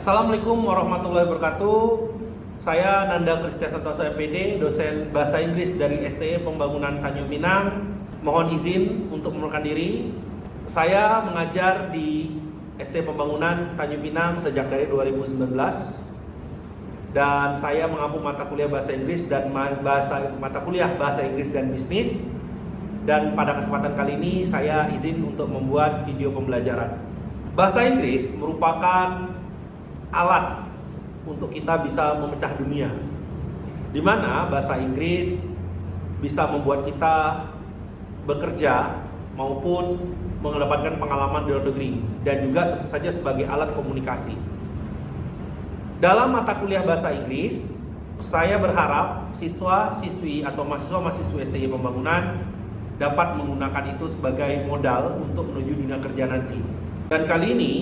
Assalamualaikum warahmatullahi wabarakatuh. Saya Nanda Kristia Santoso MPD, dosen Bahasa Inggris dari STE Pembangunan Tanjung Pinang. Mohon izin untuk mengundurkan diri. Saya mengajar di STE Pembangunan Tanjung Pinang sejak dari 2019. Dan saya mengampu mata kuliah Bahasa Inggris dan mata kuliah Bahasa Inggris dan Bisnis. Dan pada kesempatan kali ini saya izin untuk membuat video pembelajaran. Bahasa Inggris merupakan alat untuk kita bisa memecah dunia, di mana bahasa Inggris bisa membuat kita bekerja maupun mendapatkan pengalaman di luar negeri, dan juga tentu saja sebagai alat komunikasi. Dalam mata kuliah bahasa Inggris, saya berharap siswa-siswi atau mahasiswa-mahasiswi STI Pembangunan dapat menggunakan itu sebagai modal untuk menuju dunia kerja nanti. Dan kali ini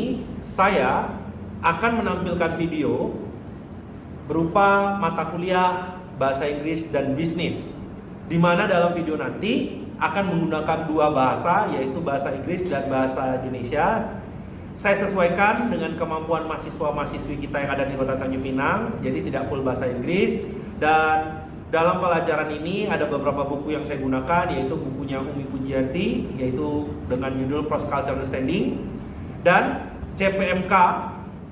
saya akan menampilkan video berupa mata kuliah Bahasa Inggris dan Bisnis, di mana dalam video nanti akan menggunakan dua bahasa, yaitu Bahasa Inggris dan Bahasa Indonesia. Saya sesuaikan dengan kemampuan mahasiswa-mahasiswi kita yang ada di Kota Tanjung Pinang, jadi tidak full Bahasa Inggris. Dan dalam pelajaran ini ada beberapa buku yang saya gunakan, yaitu bukunya Umi Pujianti, yaitu dengan judul Cross Cultural Understanding. Dan CPMK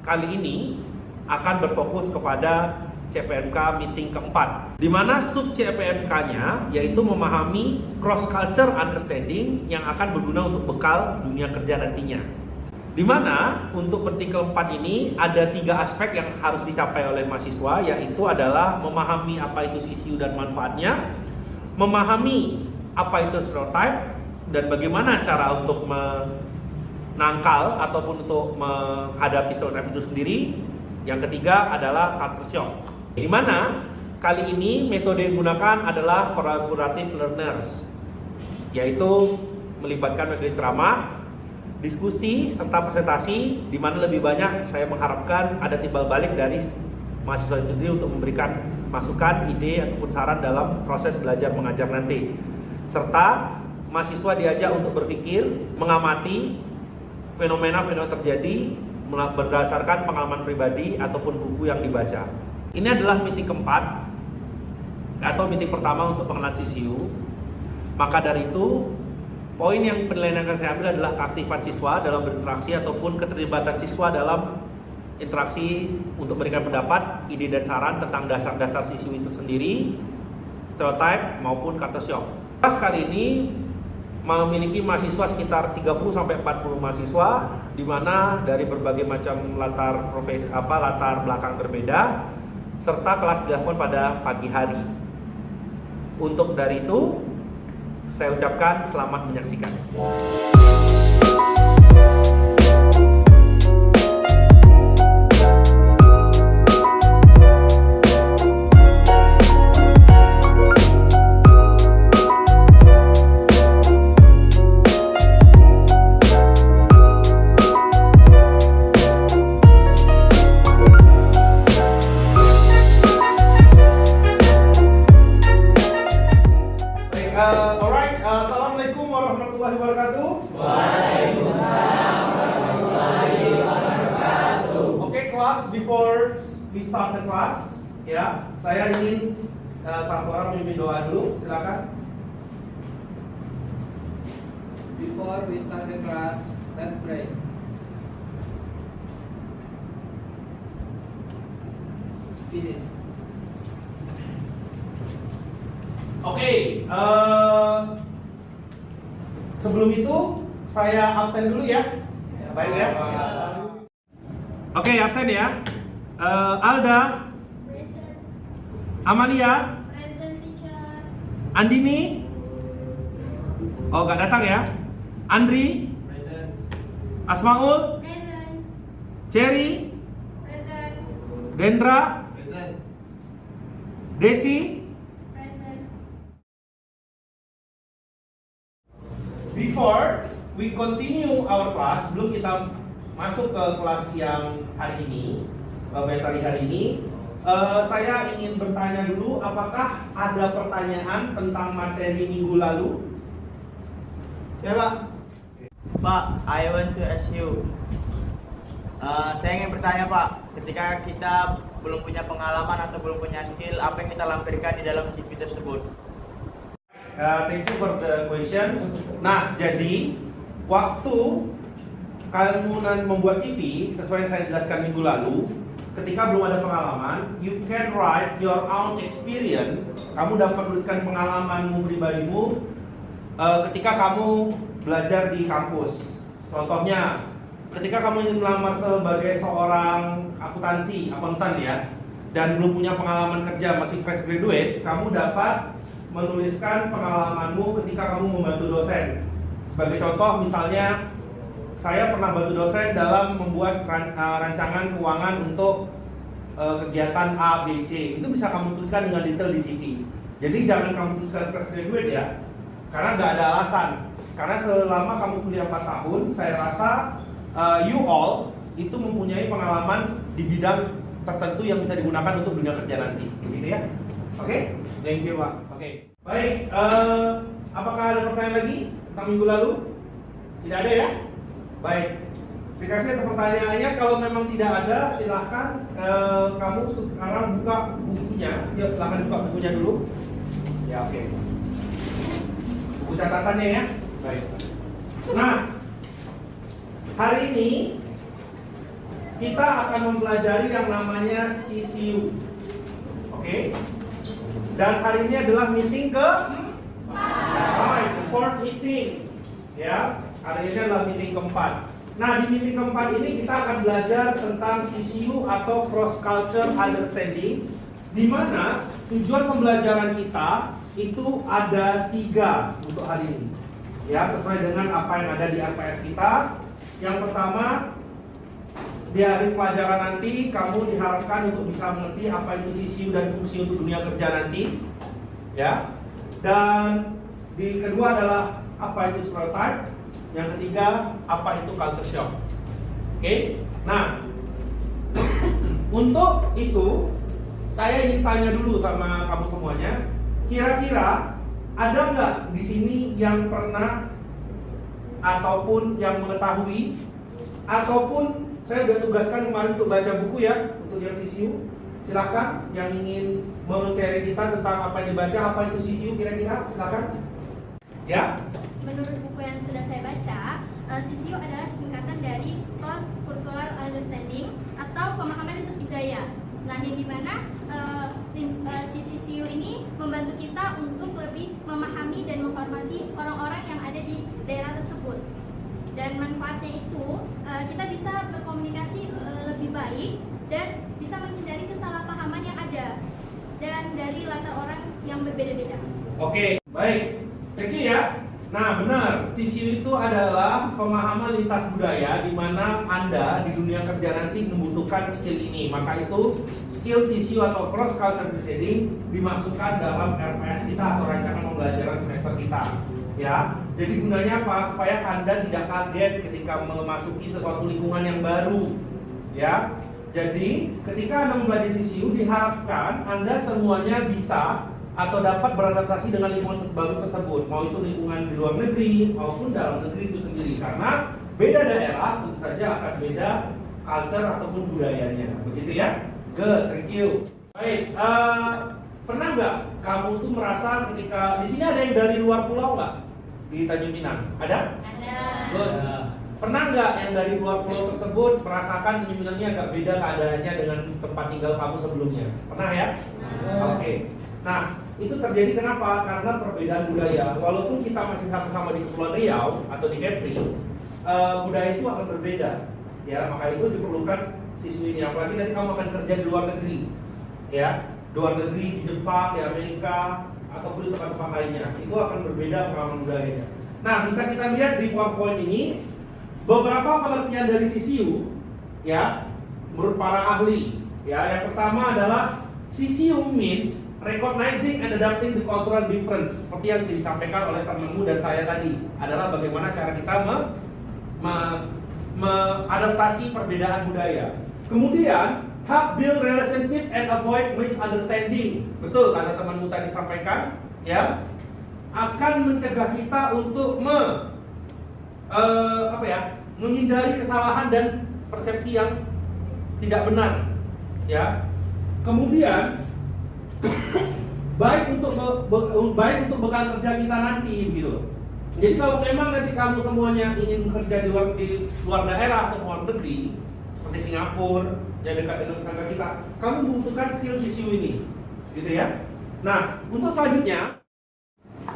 kali ini akan berfokus kepada CPMK meeting keempat, di mana sub CPMK-nya yaitu memahami cross culture understanding yang akan berguna untuk bekal dunia kerja nantinya. Di mana untuk meeting keempat ini ada 3 aspek yang harus dicapai oleh mahasiswa, yaitu adalah memahami apa itu CCU dan manfaatnya, memahami apa itu stereotype dan bagaimana cara untuk menangkal ataupun untuk menghadapi stereotype itu sendiri. Yang ketiga adalah culture shock, di mana kali ini metode yang digunakan adalah collaborative learners, yaitu melibatkan metode ceramah, diskusi, serta presentasi, di mana lebih banyak saya mengharapkan ada timbal balik dari mahasiswa sendiri untuk memberikan masukan, ide, ataupun saran dalam proses belajar mengajar nanti. Serta mahasiswa diajak untuk berpikir, mengamati fenomena-fenomena terjadi berdasarkan pengalaman pribadi ataupun buku yang dibaca. Ini adalah meeting keempat atau meeting pertama untuk pengenalan CCU. Maka dari itu, poin yang penilaian yang akan saya ambil adalah keaktifan siswa dalam berinteraksi ataupun keterlibatan siswa dalam interaksi untuk memberikan pendapat, ide dan saran tentang dasar-dasar CCU itu sendiri, stereotype maupun culture shock. Kelas kali ini memiliki mahasiswa sekitar 30-40 mahasiswa, di mana dari berbagai macam latar belakang berbeda, serta kelas dilakukan pada pagi hari. Untuk dari itu, saya ucapkan selamat menyaksikan. Assalamualaikum warahmatullahi wabarakatuh. Waalaikumsalam warahmatullahi wabarakatuh. Oke, kelas, before we start the class, ya, saya ingin satu orang memimpin doa dulu, silakan. Before we start the class, let's pray. Finish. Oke, sebelum itu saya absen dulu ya. Baik ya. Oke, absen ya. Alda, Present. Amalia, Present, teacher. Andini. Oh, nggak datang ya. Andri, Present. Asmaul, Present. Cherry, Present. Dendra, Present. Desi. Present. Before we continue our class, sebelum kita masuk ke kelas yang hari ini, materi hari ini, saya ingin bertanya dulu, apakah ada pertanyaan tentang materi minggu lalu? Ya Pak. Pak, I want to ask you, Saya ingin bertanya Pak, ketika kita belum punya pengalaman atau belum punya skill, apa yang kita lampirkan di dalam CV tersebut? Thank you for the question. Nah, jadi waktu kamu membuat CV sesuai yang saya jelaskan minggu lalu, ketika belum ada pengalaman, you can write your own experience. Kamu dapat tuliskan pengalamanmu pribadimu ketika kamu belajar di kampus. Contohnya, ketika kamu ingin melamar sebagai seorang akuntan ya, dan belum punya pengalaman kerja, masih fresh graduate, kamu dapat menuliskan pengalamanmu ketika kamu membantu dosen. Sebagai contoh, misalnya saya pernah bantu dosen dalam membuat rancangan keuangan untuk kegiatan A, B, C. Itu bisa kamu tuliskan dengan detail di CV. Jadi jangan kamu tuliskan fresh graduate ya, karena nggak ada alasan. Karena selama kamu kuliah 4 tahun, saya rasa you all itu mempunyai pengalaman di bidang tertentu yang bisa digunakan untuk dunia kerja nanti, begitu ya? Oke? Thank you, Pak. Oke. Baik. Apakah ada pertanyaan lagi tentang minggu lalu? Tidak ada ya? Baik. Terima kasih atas pertanyaannya. Kalau memang tidak ada, silahkan kamu sekarang buka bukunya. Ya, silahkan buka bukunya dulu. Ya, oke. Buku catatannya ya. Baik. Nah, hari ini kita akan mempelajari yang namanya CCU. Oke? Dan hari ini adalah meeting ke fourth meeting. Ya, hari ini adalah meeting keempat. Nah, di meeting keempat ini kita akan belajar tentang CCU atau cross culture understanding, di mana tujuan pembelajaran kita itu ada 3 untuk hari ini. Ya, sesuai dengan apa yang ada di RPS kita. Yang pertama, di hari pelajaran nanti kamu diharapkan untuk bisa mengerti apa itu CCU dan fungsi untuk dunia kerja nanti, ya. Dan di kedua adalah apa itu stereotype. Yang ketiga, apa itu culture shock. Oke. Nah, untuk itu saya ingin tanya dulu sama kamu semuanya. Kira-kira ada nggak di sini yang pernah ataupun yang mengetahui ataupun saya sudah tugaskan kemarin untuk baca buku ya untuk yang CCU. Silakan yang ingin men-share kita tentang apa yang dibaca, apa itu CCU kira-kira, silakan. Ya. Menurut buku yang sudah saya baca, CCU adalah singkatan dari Cross Cultural Understanding atau pemahaman lintas budaya. Nah, yang dimana si CCU ini membantu kita untuk lebih memahami dan menghormati orang-orang yang ada di daerah tersebut. Dan manfaatnya itu kita bisa berkomunikasi lebih baik dan bisa menghindari kesalahpahaman yang ada dan dari latar orang yang berbeda-beda. Oke, baik. Thank you ya. Nah, benar. CCU itu adalah pemahaman lintas budaya di mana Anda di dunia kerja nanti membutuhkan skill ini. Maka itu skill CCU atau cross culture understanding dimasukkan dalam RPS kita atau rancangan pembelajaran semester kita. Ya, jadi gunanya apa? Supaya Anda tidak kaget ketika memasuki sesuatu lingkungan yang baru. Ya, jadi ketika Anda mempelajari CCU diharapkan Anda semuanya bisa atau dapat beradaptasi dengan lingkungan baru tersebut, mau itu lingkungan di luar negeri maupun dalam negeri itu sendiri, karena beda daerah tentu saja akan beda culture ataupun budayanya, begitu ya. Good, thank you. Baik, pernah nggak kamu tuh merasa ketika di sini ada yang dari luar pulau nggak di Tanjung Pinang? Ada? Ada. Good. Pernah nggak yang dari luar pulau tersebut merasakan Tanjung Pinangnya agak beda keadaannya dengan tempat tinggal kamu sebelumnya? Pernah ya? Oke. Nah, itu terjadi kenapa? Karena perbedaan budaya. Walaupun kita masih sama-sama di Kepulauan Riau atau di Kepri, budaya itu akan berbeda. Ya, maka itu diperlukan siswi ini. Apalagi nanti kamu akan kerja di luar negeri, ya, di luar negeri di Jepang, di Amerika, ataupun di tempat-tempat lainnya. Itu akan berbeda pengalaman budayanya. Nah, bisa kita lihat di PowerPoint ini beberapa pengertian dari CCU, ya, menurut para ahli. Ya, yang pertama adalah CCU means recognizing and adapting the cultural difference. Seperti yang disampaikan oleh temanmu dan saya tadi, adalah bagaimana cara kita mengadaptasi perbedaan budaya. Kemudian, help build relationship and avoid misunderstanding. Betul, kata temanmu tadi sampaikan, ya, akan mencegah kita untuk menghindari kesalahan dan persepsi yang tidak benar, ya. Kemudian baik untuk bekal kerja kita nanti, gitu loh. Jadi kalau memang nanti kamu semuanya ingin bekerja di luar daerah atau luar negeri, seperti Singapura yang dekat dengan tetangga kita, kamu membutuhkan skill CCU ini, gitu ya. Nah, untuk selanjutnya,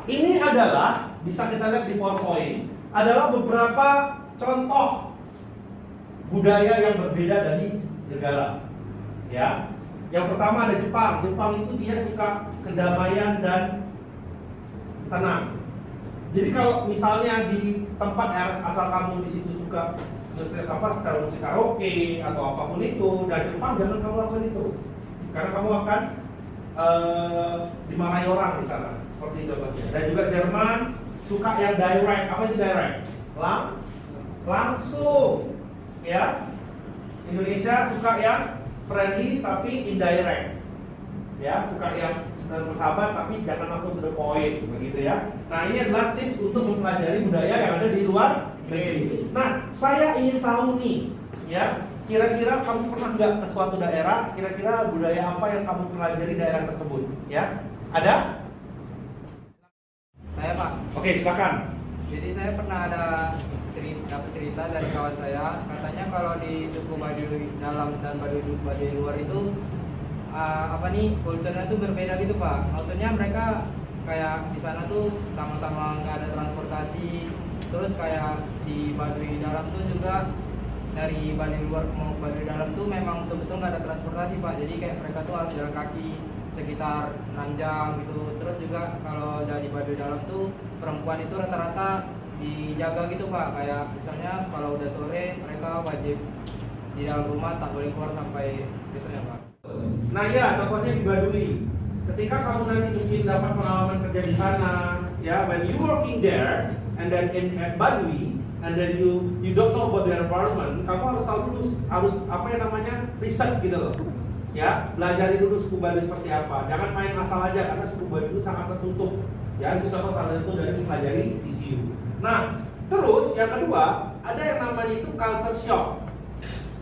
ini adalah bisa kita lihat di PowerPoint, adalah beberapa contoh budaya yang berbeda dari negara, ya. Yang pertama ada Jepang. Jepang itu dia suka kedamaian dan tenang. Jadi kalau misalnya di tempat asal kamu di situ suka musik karaoke atau apapun itu, dan Jepang jangan kamu lakukan itu, karena kamu akan dimarahi orang di sana. Seperti itu contohnya. Dan juga Jerman suka yang direct. Apa itu direct? Langsung, ya. Indonesia suka yang friendly tapi indirect, ya, suka yang bersahabat tapi jangan langsung to the point, begitu ya. Nah, ini adalah tips untuk mempelajari budaya yang ada di luar negeri. Nah, saya ingin tahu nih, ya, kira-kira kamu pernah nggak ke suatu daerah? Kira-kira budaya apa yang kamu pelajari daerah tersebut? Ya, ada? Saya Pak. Oke, silakan. Jadi saya pernah dapat cerita dari kawan saya, katanya kalau di suku Baduy dalam dan Baduy luar itu kulturnya tuh berbeda gitu Pak. Maksudnya mereka kayak di sana tuh sama-sama nggak ada transportasi, terus kayak di Baduy dalam tuh juga dari Baduy luar mau Baduy dalam tuh memang betul-betul nggak ada transportasi Pak. Jadi kayak mereka tuh harus jalan kaki sekitar 6 jam gitu. Terus juga kalau dari Baduy dalam tuh perempuan itu rata-rata dijaga gitu Pak, kayak misalnya kalau udah sore mereka wajib di dalam rumah, tak boleh keluar sampai besoknya Pak. Nah ya, contohnya di Baduy. Ketika kamu nanti mungkin dapat pengalaman kerja di sana, ya, when you working there and then in Baduy and then you don't know about the environment, kamu harus tahu dulu, harus apa yang namanya research gitu loh. Ya, belajari dulu suku Baduy seperti apa. Jangan main asal aja karena suku Baduy itu sangat tertutup. Ya, itu contoh salah satu dari mempelajari CCU. Nah, terus yang kedua ada yang namanya itu culture shock.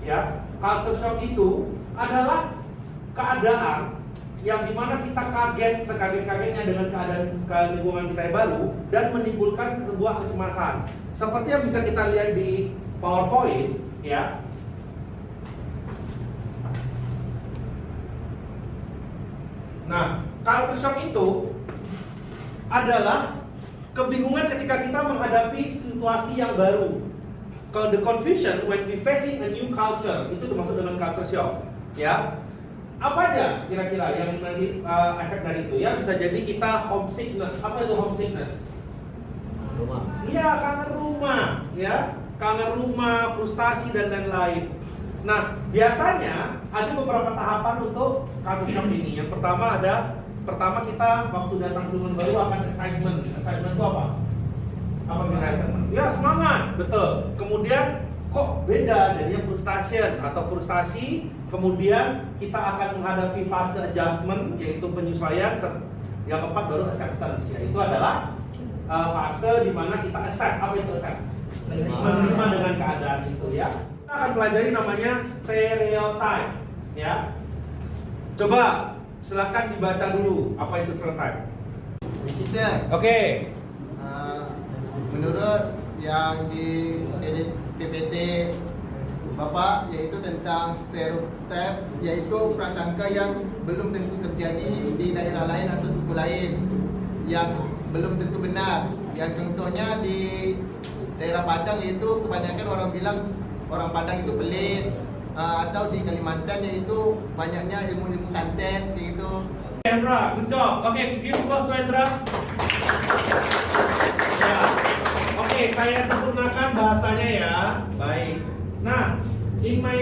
Ya, culture shock itu adalah keadaan yang dimana kita kaget sekaget-kagetnya dengan keadaan lingkungan kita yang baru dan menimbulkan sebuah kecemasan. Seperti yang bisa kita lihat di PowerPoint, ya. Nah, culture shock itu adalah kebingungan ketika kita menghadapi situasi yang baru. Kalau the confusion when we facing a new culture, itu dimaksud dengan culture shock, ya. Apa aja kira-kira yang nanti efek dari itu? Ya, bisa jadi kita homesickness. Apa itu homesickness? Rumah. Iya, kangen rumah, ya. Kangen rumah, frustasi dan lain-lain. Nah, biasanya ada beberapa tahapan untuk culture shock ini. Yang pertama kita waktu datang ke lingkungan baru akan excitement. Excitement itu apa? Apa excitement? Ya, semangat, betul. Kemudian kok beda, jadinya frustration atau frustasi. Kemudian kita akan menghadapi fase adjustment, yaitu penyesuaian. Yang keempat baru acceptance, yaitu adalah fase di mana kita accept. Apa itu accept? Menerima dengan keadaan itu, ya. Kita akan pelajari namanya stereotype, ya. Coba silakan dibaca dulu apa itu stereotype. Sir, Oke. menurut yang di edit PPT Bapak, yaitu tentang stereotip, yaitu prasangka yang belum tentu terjadi di daerah lain atau suku lain, yang belum tentu benar. Yang contohnya di daerah Padang, yaitu kebanyakan orang bilang orang Padang itu pelit, atau di Kalimantan yaitu banyaknya ilmu-ilmu santet gitu. Hendra, good job. Oke, give applause to Hendra. Ya. Oke, saya sempurnakan bahasanya ya. Baik. Nah, in my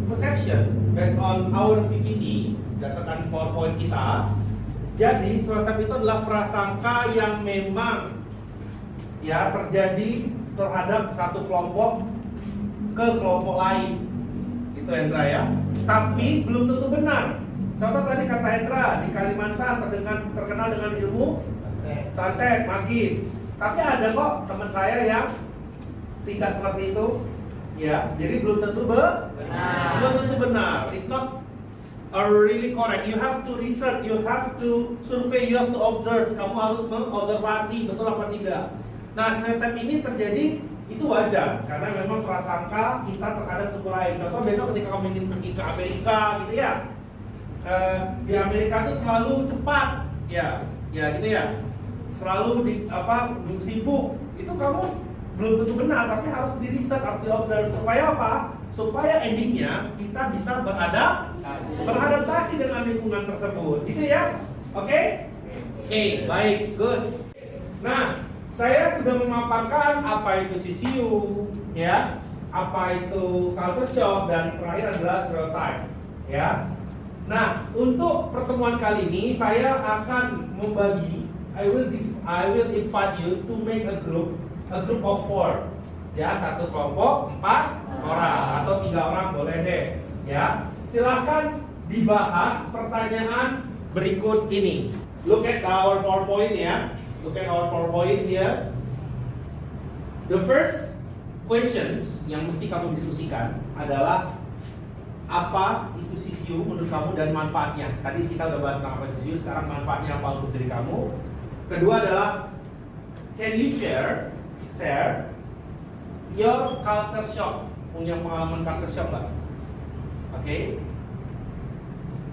perception, based on our PPT, berdasarkan PowerPoint kita, jadi stereotip itu adalah prasangka yang memang ya terjadi terhadap satu kelompok ke kelompok lain. Itu Hendra ya. Tapi belum tentu benar. Contoh tadi kata Hendra, di Kalimantan terkenal dengan ilmu santet, magis. Tapi ada kok teman saya yang tidak seperti itu. Ya, jadi belum tentu benar. Belum tentu benar. It's not really correct. You have to research, you have to survey, you have to observe. Kamu harus mengobservasi betul apa tidak. Nah, stereotip ini terjadi itu wajar karena memang prasangka kita terhadap suku lain. Contoh besok ketika kamu ingin pergi ke Amerika gitu ya, di Amerika itu selalu cepat, ya gitu ya, selalu sibuk. Itu kamu belum tentu benar, tapi harus di riset, harus di observe. Supaya apa? Supaya endingnya kita bisa beradaptasi dengan lingkungan tersebut, gitu ya? Oke? Oke, baik, good. Nah, saya sudah memaparkan apa itu CCU, ya, apa itu culture shock, dan terakhir adalah stereotype, ya. Nah, untuk pertemuan kali ini saya akan membagi. I will invite you to make a group of 4, ya, satu kelompok 4 orang atau 3 orang boleh deh, ya. Silahkan dibahas pertanyaan berikut ini. Look at our PowerPoint ya. Look at our PowerPoint here. The first questions yang mesti kamu diskusikan adalah apa itu CCU menurut kamu dan manfaatnya. Tadi kita udah bahas tentang apa itu CCU, sekarang manfaatnya apa untuk diri kamu. Kedua adalah can you share your culture shock, punya pengalaman culture shock nggak? Oke.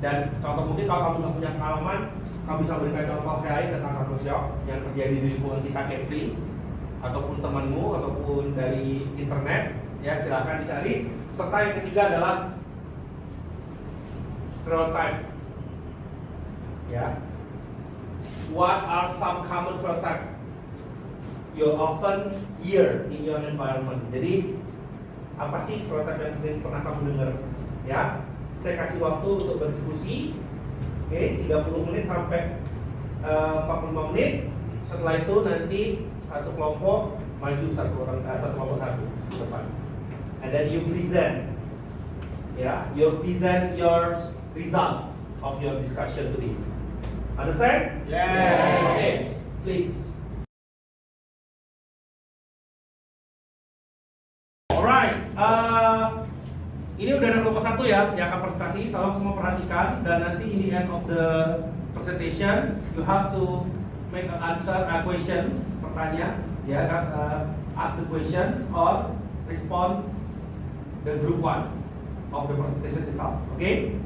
Dan contoh mungkin kalau kamu nggak punya pengalaman, kamu bisa berikan contoh lain tentang culture shock yang terjadi di lingkungan kita Kepri, ataupun temanmu, ataupun dari internet. Ya, silakan dicari. Serta yang ketiga adalah stereotype. Ya. What are some common stereotype you often hear in your environment? Jadi apa sih stereotype yang sering pernah kamu dengar? Ya, saya kasih waktu untuk berdiskusi. Oke, 30 menit sampai 45 menit. Setelah itu nanti satu kelompok maju satu kelompok satu ke depan. And then you present. Ya, you present your result of your discussion today. Understand? Yeah. Okay, please. Alright, ini udah ada kelompok satu ya yang akan presentasi. Tolong semua perhatikan dan nanti in the end of the presentation you have to make an answer questions, pertanyaan, ya kan, ask the questions or respond the group one of the presentation itself. Oke?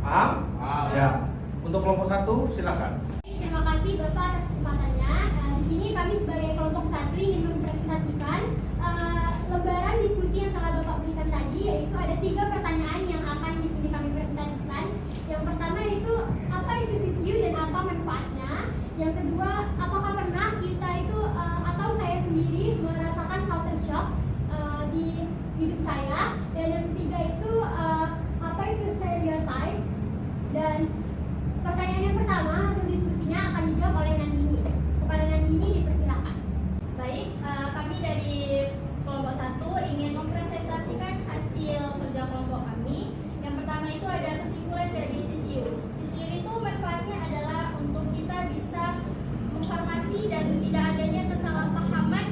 Paham? Ya. Untuk kelompok satu silakan. Terima kasih Bapak atas kesempatannya. Di sini kami sebagai kelompok satu ingin mempresentasikan lembaran diskusi yang telah Bapak berikan tadi, yaitu ada 3 pertanyaan yang akan di sini kami presentasikan. Yang pertama itu apa itu CCU dan apa manfaatnya? Yang kedua, apakah pernah kita itu atau saya sendiri merasakan culture shock di hidup saya? Dan yang ketiga itu apa itu stereotype? Dan pertanyaan yang pertama, hasil diskusinya akan dijawab oleh Nandini. Kepada Nandini dipersilakan. Baik, kami dari kelompok 1 ingin mempresentasikan hasil kerja kelompok kami. Yang pertama itu ada kesimpulan dari CCU. CCU itu manfaatnya adalah untuk kita bisa menghormati dan tidak adanya kesalahpahaman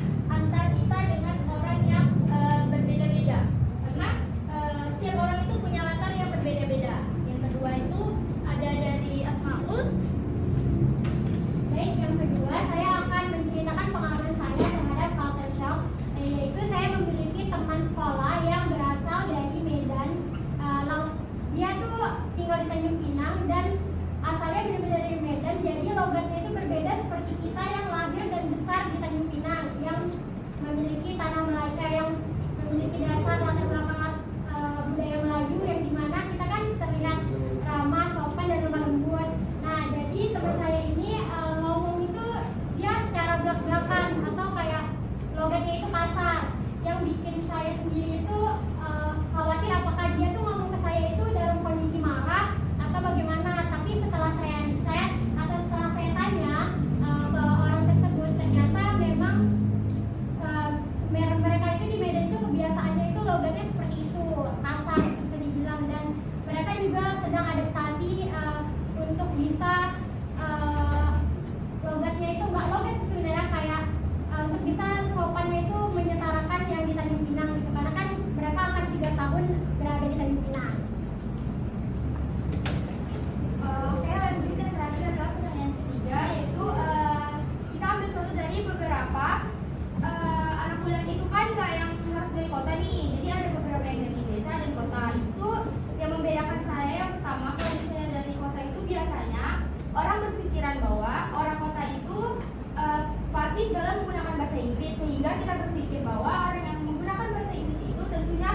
kita berpikir bahwa orang yang menggunakan bahasa Inggris itu tentunya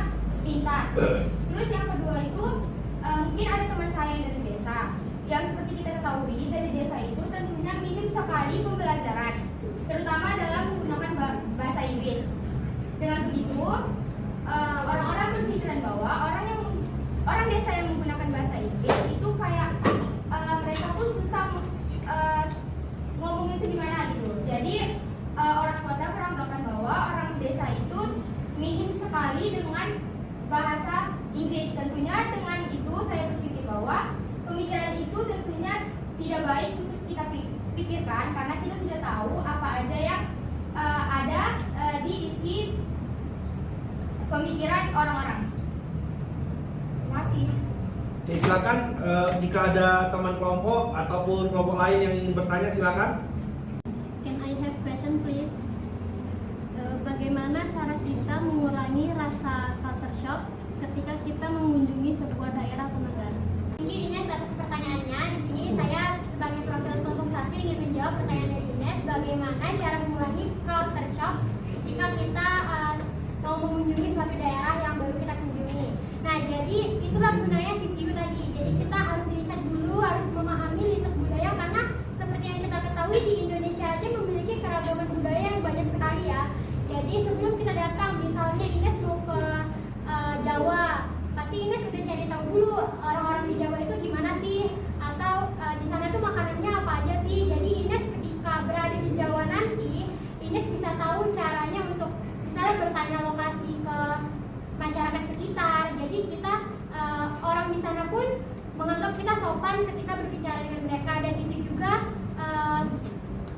pintar. Terus yang kedua itu mungkin ada teman saya yang dari desa, yang seperti kita ketahui dari desa itu tentunya minim sekali pembelajaran, terutama dalam menggunakan bahasa Inggris. Dengan begitu, orang-orang berpikiran bahwa orang desa yang menggunakan bahasa Inggris itu kayak mereka tuh susah ngomong itu gimana gitu. Jadi orang kota beranggapan bahwa orang desa itu minim sekali dengan bahasa Inggris. Tentunya dengan itu saya berpikir bahwa pemikiran itu tentunya tidak baik untuk kita pikirkan, karena kita tidak tahu apa aja yang ada di isi pemikiran orang-orang. Terima kasih. Oke, silakan jika ada teman kelompok ataupun kelompok lain yang ingin bertanya, silakan. Can I have question please? Bagaimana cara kita mengurangi rasa culture shock ketika kita mengunjungi sebuah daerah atau negara? Ini Ines atas pertanyaannya. Di sini saya sebagai perwakilan kelompok 1 ingin menjawab pertanyaan dari Ines. Bagaimana cara mengurangi culture shock jika kita mau mengunjungi suatu daerah yang baru kita kunjungi. Nah, jadi itulah gunanya CCU tadi. Jadi kita harus riset dulu, harus memahami lintas budaya, karena seperti yang kita ketahui di Indonesia aja memiliki keragaman budaya yang banyak sekali ya. Jadi sebelum kita datang, misalnya Ines mau ke Jawa, pasti Ines udah cari tahu dulu orang-orang di Jawa itu gimana sih, atau di sana tuh makanannya apa aja sih. Jadi Ines ketika berada di Jawa nanti, Ines bisa tahu caranya untuk misalnya bertanya lokasi ke masyarakat sekitar. Jadi kita orang di sana pun menganggap kita sopan ketika berbicara dengan mereka, dan itu juga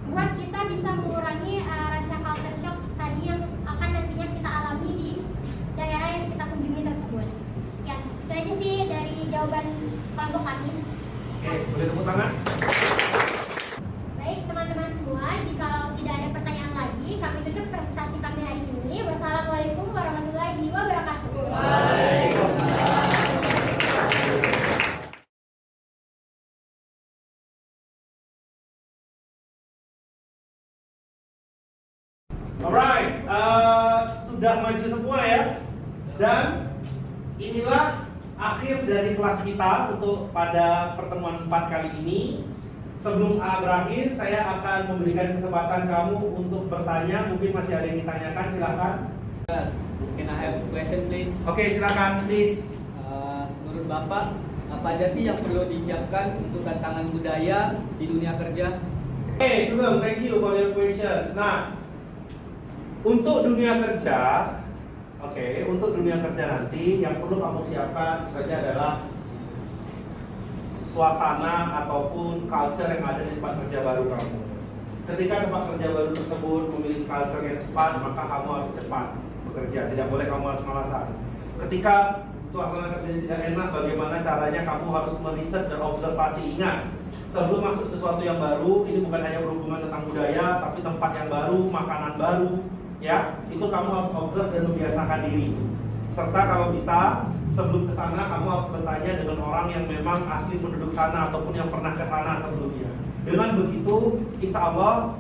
buat kita bisa mengurangi rasa culture shock tadi yang akan nantinya kita alami di daerah yang kita kunjungi tersebut. Ya, itu aja sih dari jawaban kelompok kami. Oke, boleh tepuk tangan. Baik teman-teman semua, jika tidak ada pertanyaan lagi, kami tutup presentasi kami hari ini. Wassalamualaikum warahmatullahi wabarakatuh. Alright, sudah maju semua ya. Dan inilah akhir dari kelas kita untuk pada pertemuan 4 kali ini. Sebelum berakhir, saya akan memberikan kesempatan kamu untuk bertanya. Mungkin masih ada yang ditanyakan, silakan. Can I have question please? Oke, silakan, please. Menurut Bapak, apa aja sih yang perlu disiapkan untuk tantangan budaya di dunia kerja? Oke, Sugeng, thank you for your questions. Nah, untuk dunia kerja, untuk dunia kerja nanti yang perlu kamu siapkan saja adalah suasana ataupun culture yang ada di tempat kerja baru kamu. Ketika tempat kerja baru tersebut memiliki culture yang cepat, maka kamu harus cepat bekerja. Tidak boleh kamu harus malasan. Ketika suasana kerja tidak enak, bagaimana caranya kamu harus meriset dan observasi. Ingat, sebelum masuk sesuatu yang baru, ini bukan hanya berhubungan tentang budaya, tapi tempat yang baru, makanan baru, ya, itu kamu harus observe dan membiasakan diri. Serta kalau bisa, sebelum ke sana kamu harus bertanya dengan orang yang memang asli penduduk sana ataupun yang pernah ke sana sebelumnya. Dengan begitu, insya Allah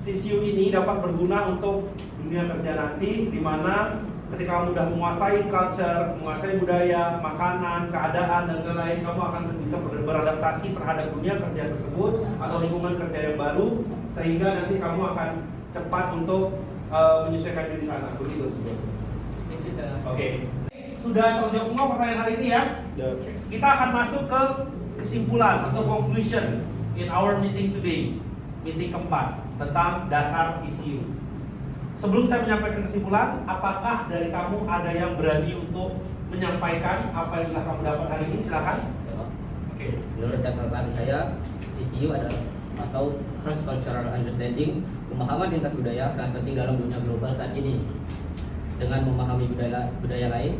CCU ini dapat berguna untuk dunia kerja nanti, di mana ketika kamu sudah menguasai culture, menguasai budaya, makanan, keadaan, dan lain-lain, kamu akan bisa beradaptasi terhadap dunia kerja tersebut atau lingkungan kerja yang baru, sehingga nanti kamu akan cepat untuk menyesuaikan diri di sana. Begitu sebenarnya. Oke. Sudah terjawab semua pertanyaan hari ini ya. Kita akan masuk ke kesimpulan atau conclusion in our meeting today, meeting keempat tentang dasar CCU. Sebelum saya menyampaikan kesimpulan, apakah dari kamu ada yang berani untuk menyampaikan apa yang telah kamu dapat hari ini? Silakan. Oke. Menurut catatan saya, CCU adalah atau cross cultural understanding, pemahaman lintas budaya sangat penting dalam dunia global saat ini. Dengan memahami budaya lain,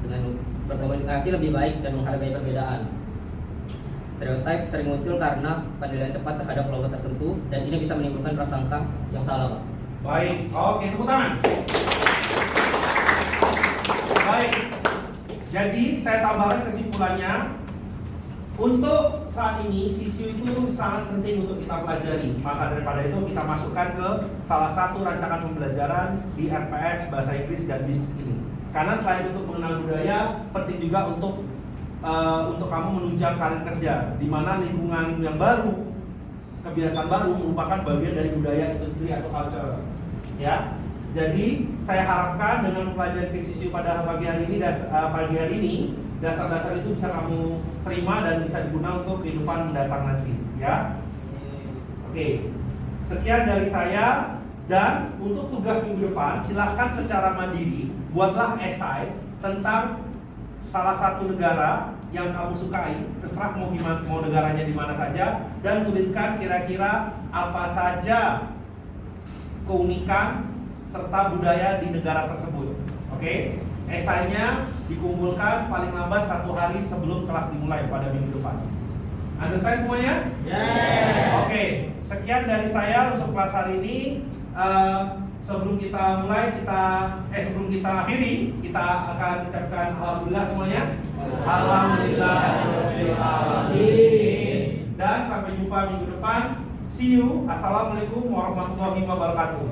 dengan berkomunikasi lebih baik dan menghargai perbedaan. Stereotip sering muncul karena penilaian cepat terhadap kelompok tertentu, dan ini bisa menimbulkan prasangka yang salah, Pak. Baik, oke, tepuk tangan. Baik, jadi saya tambahkan kesimpulannya. Untuk saat ini sisio itu sangat penting untuk kita pelajari. Maka daripada itu kita masukkan ke salah satu rancangan pembelajaran di RPS Bahasa Inggris dan Bisnis ini. Karena selain untuk mengenal budaya, penting juga untuk kamu menunjang karir kerja, di mana lingkungan yang baru, kebiasaan baru merupakan bagian dari budaya itu sendiri atau culture. Ya, jadi saya harapkan dengan mempelajari sisio pada pagi hari ini, dasar-dasar itu bisa kamu terima dan bisa digunakan untuk kehidupan mendatang nanti. Ya, oke. Sekian dari saya. Dan untuk tugas minggu depan, silahkan secara mandiri buatlah esai tentang salah satu negara yang kamu sukai, terserah mau negaranya di mana saja, dan tuliskan kira-kira apa saja keunikan serta budaya di negara tersebut. Oke? Esainya dikumpulkan paling lambat 1 hari sebelum kelas dimulai pada minggu depan. Understand semuanya? Oke, sekian dari saya untuk kelas hari ini. Sebelum kita mulai, sebelum kita akhiri, kita akan ucapkan alhamdulillah semuanya. Alhamdulillah. Dan sampai jumpa minggu depan. See you. Assalamualaikum warahmatullahi wabarakatuh.